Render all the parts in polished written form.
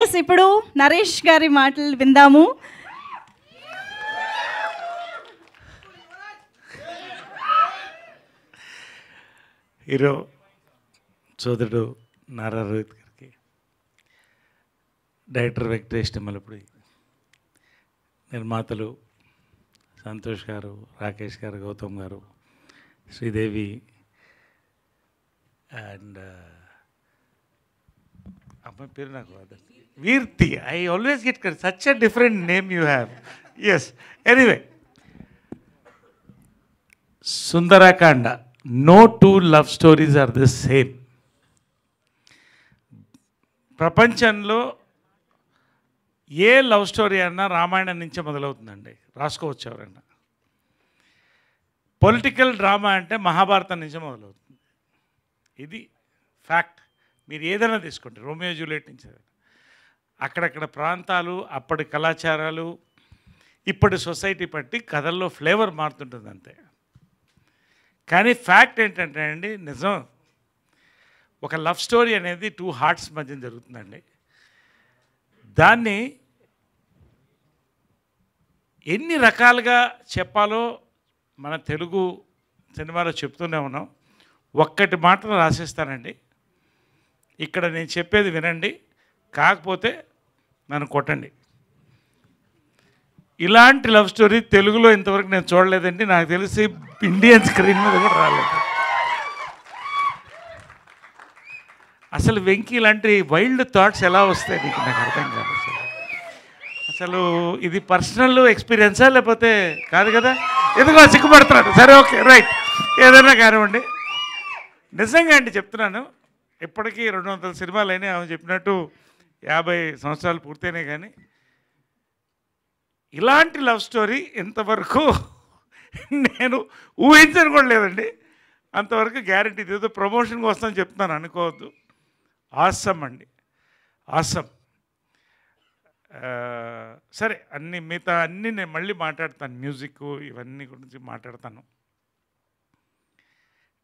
ఇప్పుడు నరేష్ గారి మాటలు విందాము. హీరో సోదరుడు నారా రోహిత్ గారికి, డైరెక్టర్ వెంకటేష్ నిమ్మలపూడి, నిర్మాతలు సంతోష్ గారు, రాకేష్ గారు, గౌతమ్ గారు, శ్రీదేవి అండ్ అమ్మాయి పేరు నాకు Veerthi. I always get such a different name you have. Yes, anyway, Sundarakanda. No two love stories are the same. ప్రపంచంలో ఏ లవ్ స్టోరీ అన్నా రామాయణం నుంచే మొదలవుతుందండి, రాసుకోవచ్చు ఎవరన్నా. పొలిటికల్ డ్రామా అంటే మహాభారతం నుంచే మొదలవుతుంది. ఇది ఫ్యాక్ట్. మీరు ఏదైనా తీసుకోండి, రోమియో జూలియట్ నుంచి, అక్కడక్కడ ప్రాంతాలు, అప్పటి కళాచారాలు, ఇప్పటి సొసైటీ బట్టి కథల్లో ఫ్లేవర్ మారుతుంటుంది అంతే. కానీ ఫ్యాక్ట్ ఏంటంటే అండి, నిజం, ఒక లవ్ స్టోరీ అనేది టూ హార్ట్స్ మధ్య జరుగుతుందండి. దాన్ని ఎన్ని రకాలుగా చెప్పాలో మన తెలుగు సినిమాలో చెప్తూనే ఉన్నాం. ఒక్కటి మాత్రం రాసిస్తానండి, ఇక్కడ నేను చెప్పేది వినండి, కాకపోతే నన్ను కొట్టండి. ఇలాంటి లవ్ స్టోరీ తెలుగులో ఇంతవరకు నేను చూడలేదండి. నాకు తెలిసి ఇండియన్ స్క్రీన్ మీద కూడా రాలేదు. అసలు వెంకీ ఇలాంటి వైల్డ్ థాట్స్ ఎలా వస్తాయి నీకు, నాకు అర్థం కాదు. అసలు ఇది పర్సనల్ ఎక్స్పీరియన్సా లేకపోతే కాదు కదా? ఎందుకో సిగ్గుపడుతున్నాడు. సరే, ఓకే, రైట్, ఏదైనా కానివ్వండి. నిజంగా అండి చెప్తున్నాను, ఇప్పటికీ 200 సినిమాలు అయినాయి. ఆమె చెప్పినట్టు 50 సంవత్సరాలు పూర్తయినాయి. కానీ ఇలాంటి లవ్ స్టోరీ ఇంతవరకు నేను ఊహించను కూడా లేదండి. అంతవరకు గ్యారంటీ. ఏదో ప్రమోషన్కి వస్తాను చెప్తున్నాను అనుకోవద్దు. ఆసమ్ అండి, ఆసమ్. సరే, మిగతా అన్నీ నేను మళ్ళీ మాట్లాడతాను. మ్యూజిక్ ఇవన్నీ గురించి మాట్లాడతాను.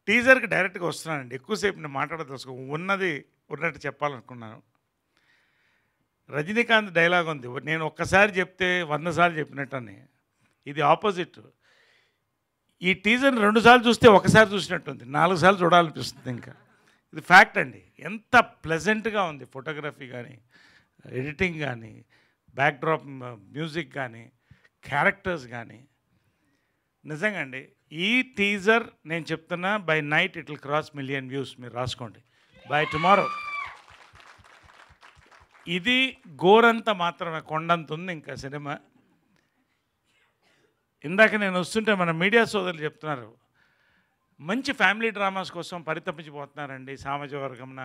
టీజర్కి డైరెక్ట్గా వస్తున్నానండి. ఎక్కువసేపు నేను మాట్లాడదలుచుకో, ఉన్నది ఉన్నట్టు చెప్పాలనుకున్నాను. రజనీకాంత్ డైలాగ్ ఉంది, నేను ఒక్కసారి చెప్తే 100 సార్లు చెప్పినట్టని. ఇది ఆపోజిట్. ఈ టీజర్ని 2 సార్లు చూస్తే ఒకసారి చూసినట్టుంది, 4 సార్లు చూడాలనిపిస్తుంది. ఇంకా ఇది ఫ్యాక్ట్ అండి. ఎంత ప్లెజెంట్గా ఉంది ఫోటోగ్రఫీ కానీ, ఎడిటింగ్ కానీ, బ్యాక్డ్రాప్ మ్యూజిక్ కానీ, క్యారెక్టర్స్ కానీ. నిజంగా అండి, ఈ టీజర్ నేను చెప్తున్నా, by night it will cross 1 million views. మీరు రాసుకోండి, బై టుమారో. ఇది గోరంత మాత్రమే, కొండంత ఉంది ఇంకా సినిమా. ఇందాక నేను వస్తుంటే మన మీడియా సోదరులు చెప్తున్నారు, మంచి ఫ్యామిలీ డ్రామాస్ కోసం పరితపించిపోతున్నారండి. సామాజిక వర్గంన,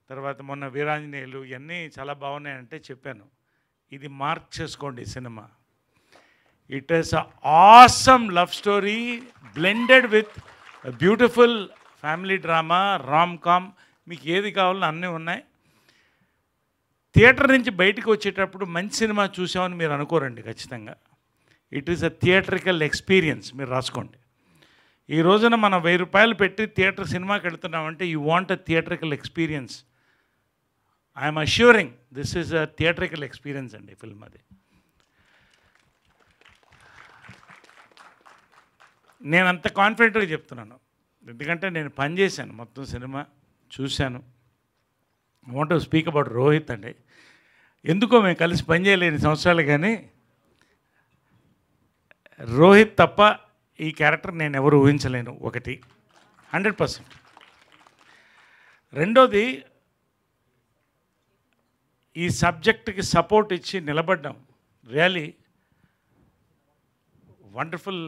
తర్వాత మొన్న వీరాంజనేయులు, ఇవన్నీ చాలా బాగున్నాయంటే చెప్పాను. ఇది మార్క్ చేసుకోండి cinema. It is a awesome love story blended with beautiful family drama, rom com. మీకు ఏది కావాలో అన్నీ ఉన్నాయి. థియేటర్ నుంచి బయటకు వచ్చేటప్పుడు మంచి సినిమా చూసామని మీరు అనుకోరండి ఖచ్చితంగా. It is a theatrical experience. మీరు రాసుకోండి. ఈ రోజున మనం 1000 రూపాయలు పెట్టి థియేటర్ సినిమాకి వెళ్తున్నామంటే you want a theatrical experience. I'm assuring this is a theatrical experience అండి ఫిల్మ్ అది. నేను అంత కాన్ఫిడెంట్గా చెప్తున్నాను, ఎందుకంటే నేను పనిచేశాను, మొత్తం సినిమా చూశాను. I want to speak about Rohit అండి. ఎందుకో మేము కలిసి పనిచేయలేని సంవత్సరాలు, కానీ రోహిత్ తప్ప ఈ క్యారెక్టర్ నేను ఎవరు ఊహించలేను. ఒకటి 100%. రెండోది, ఈ సబ్జెక్ట్కి సపోర్ట్ ఇచ్చి నిలబడ్డాం. రియలీ వండర్ఫుల్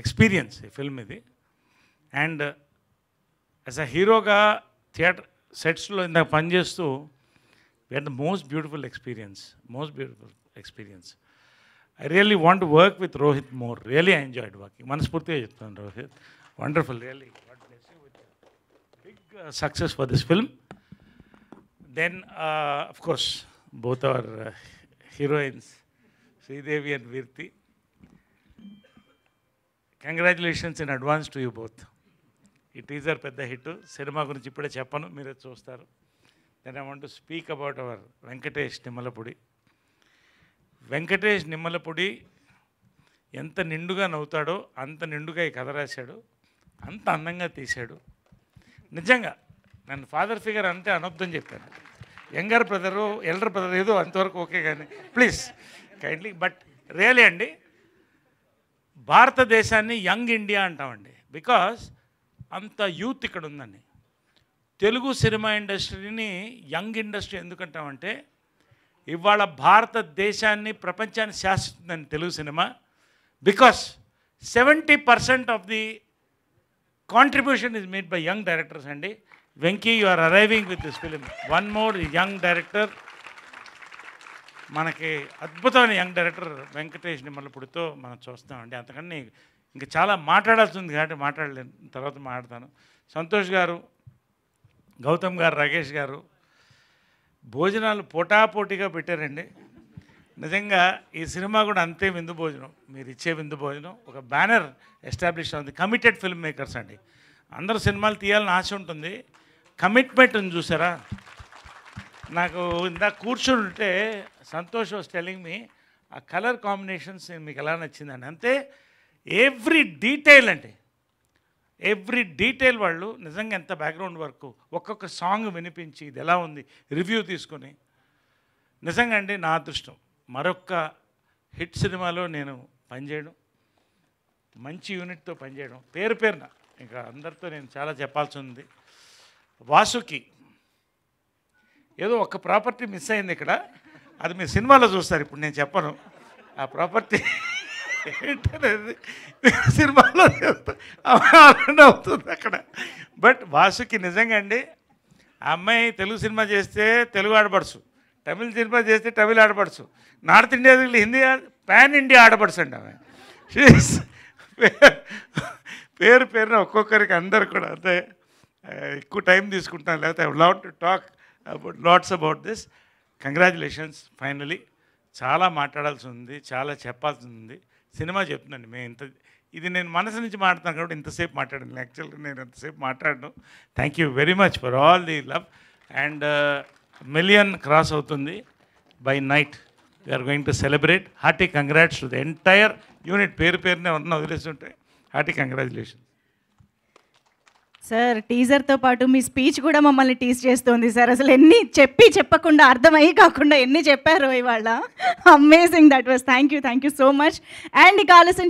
ఎక్స్పీరియన్స్ ఈ ఫిల్మ్ ఇది. అండ్ యాజ్ అ హీరోగా థియేటర్ సెట్స్లో ఇందాక పనిచేస్తూ we had the most beautiful experience. I really want to work with Rohit more. Really I enjoyed working. మనస్ఫూర్తిగా చెప్తాను Rohit, wonderful, really God bless you with big success for this film. Then of course both our heroines Sridevi and Virti. Congratulations in advance to you both. ఈ teaser పెద్ద hit. Cinema గురించి ఇప్పుడే చెప్పను, మీరే చూస్తారు. Then I want to speak about our Venkatesh Nimmalapudi. Venkatesh Nimmalapudi ఎంత నిండుగా నవ్వుతాడో అంత నిండుగా ఈ కథ రాశాడు, అంత అందంగా తీశాడు. నిజంగా నన్ను ఫాదర్ ఫిగర్ అంటే అనొద్దని చెప్పాను. యంగర్ బ్రదరు ఎల్డర్ బ్రదర్ ఏదో అంతవరకు ఓకే, కానీ ప్లీజ్ కైండ్లీ. బట్ రియలీ అండి, భారతదేశాన్ని యంగ్ ఇండియా అంటామండి, బికాస్ అంత యూత్ ఇక్కడ ఉందండి. తెలుగు సినిమా ఇండస్ట్రీని యంగ్ ఇండస్ట్రీ ఎందుకంటామంటే, ఇవాళ భారతదేశాన్ని ప్రపంచాన్ని శాసిస్తుందండి Telugu cinema. Because 70% of the contribution is made by young directors అండి. Venky, you are arriving with this film. One more young director, మనకి అద్భుతమైన యంగ్ డైరెక్టర్ వెంకటేష్ నిమ్మలపూడితో మనం చూస్తామండి. అంతకన్నా ఇంకా చాలా మాట్లాడాల్సి ఉంది కాబట్టి మాట్లాడలేను, తర్వాత మాట్లాడతాను. సంతోష్ గారు, గౌతమ్ గారు, రాకేష్ గారు భోజనాలు పోటాపోటీగా పెట్టారండి. నిజంగా ఈ సినిమా కూడా అంతే విందు భోజనం, మీరు ఇచ్చే విందు భోజనం. ఒక బ్యానర్ ఎస్టాబ్లిష్ అవుతుంది. కమిటెడ్ ఫిల్మ్ మేకర్స్ అండి. అందరూ సినిమాలు తీయాలని ఆశ ఉంటుంది, కమిట్మెంట్ ఉంది చూసారా. నాకు ఇందాక కూర్చొని ఉంటే సంతోష్ వాస్ టెల్లింగ్ మీ ఆ కలర్ కాంబినేషన్స్ మీకు ఎలా నచ్చిందండి. అంతే ఎవ్రీ డీటెయిల్ అండి, ఎవ్రీ డీటెయిల్ వాళ్ళు నిజంగా ఎంత బ్యాక్గ్రౌండ్ వర్క్, ఒక్కొక్క సాంగ్ వినిపించి ఇది ఎలా ఉంది రివ్యూ తీసుకొని. నిజంగా అండి నా అదృష్టం మరొక్క హిట్ సినిమాలో నేను పనిచేయడం, మంచి యూనిట్తో పనిచేయడం. పేరు పేరున ఇంకా అందరితో నేను చాలా చెప్పాల్సి ఉంది. వాసుకి ఏదో ఒక ప్రాపర్టీ మిస్ అయింది ఇక్కడ, అది మీ సినిమాలో చూస్తారు, ఇప్పుడు నేను చెప్పను ఆ ప్రాపర్టీ ఏంటనేది. సినిమాలో అవుతుంది అక్కడ. బట్ వాసుకి నిజంగా అండి, ఆ అమ్మాయి తెలుగు సినిమా చేస్తే తెలుగు ఆడపడుచు, తమిళ సినిమా చేస్తే తమిళ ఆడపడుచు, north India Hindi pan India ఆడపడుచు అండి ఆమె. పేరు పేరున ఒక్కొక్కరికి అందరు కూడా అంతే. ఎక్కువ టైం తీసుకుంటాను, లేకపోతే I love to talk about LADS about this. Congratulations finally. చాలా మాట్లాడాల్సి ఉంది, చాలా చెప్పాల్సి ఉంది. సినిమా చెప్తున్నాను మేము ఇది నేను మనసు నుంచి మాట్లాడుతాను కాబట్టి ఇంతసేపు మాట్లాడాను. యాక్చువల్గా నేను ఎంతసేపు మాట్లాడను. Thank you very much for all the love. And 1 million cross అవుతుంది by night. We're going to celebrate. Hearty congrats to the entire unit. పేరు పేరునే ఉన్న వదిలేస్తుంటే హార్టీ కంగ్రాచులేషన్. సార్, టీజర్తో పాటు మీ స్పీచ్ కూడా మమ్మల్ని టీజ్ చేస్తుంది సార్. అసలు ఎన్ని చెప్పకుండా అర్థమయ్యి కాకుండా ఎన్ని చెప్పారో ఇవాళ. Amazing, that was. Thank you so much. And ఇక ఆలస్యం